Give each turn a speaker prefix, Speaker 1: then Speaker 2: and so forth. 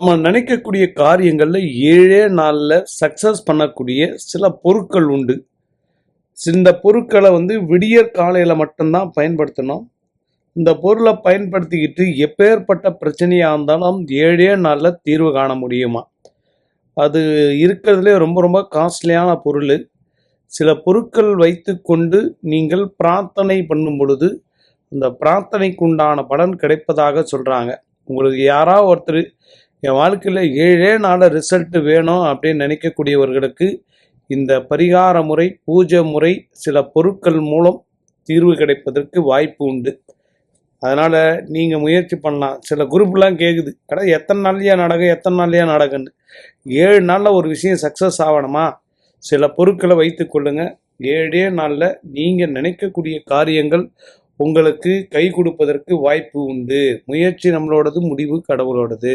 Speaker 1: நம்ம நினைக்கக்கூடிய காரியங்கள்ல 7 நாள்ல சக்சஸ் பண்ணக்கூடிய சில பொருட்கள் உண்டு. இந்த பொருட்களை விடியற் காலையில மட்டும்தான் பயன்படுத்தணும். இந்த பொருளை பயன்படுத்திக்கிட்டு எப்பேற்பட்ட பிரச்சனையா இருந்தாலும் 7 நாள்ல தீர்வு காண முடியுமா? அது இருக்கிறதுலே ரொம்ப ரொம்ப காஸ்ட்லியான பொருள். சில பொருட்கள் வைத்துக்கொண்டு நீங்கள் பிரார்த்தனை பண்ணும் பொழுது அந்த பிரார்த்தனைக்கு உண்டான பலன் கிடைப்பதாக சொல்றாங்க. உங்களுக்கு யாராவது ஒருத்தர் என் வாழ்க்கையில் 7 நாள் ரிசல்ட் வேணும் அப்படின்னு நினைக்கக்கூடியவர்களுக்கு இந்த பரிகார முறை, பூஜை முறை, சில பொருட்கள் மூலம் தீர்வு கிடைப்பதற்கு வாய்ப்பு உண்டு. அதனால் நீங்கள் முயற்சி பண்ணலாம். சில குரூப்லாம் கேட்குது, எத்தனை நாள்லையா நடக்கும், எத்தனை நாள்லையா நடக்குன்னு. 7 நாளில் ஒரு விஷயம் சக்ஸஸ் ஆகணுமா? சில பொருட்களை வைத்து கொள்ளுங்க. 7 நாளில் நீங்கள் நினைக்கக்கூடிய காரியங்கள் உங்களுக்கு கை கொடுப்பதற்கு வாய்ப்பு உண்டு. முயற்சி நம்மளோடது, முடிவு கடவுளோடது.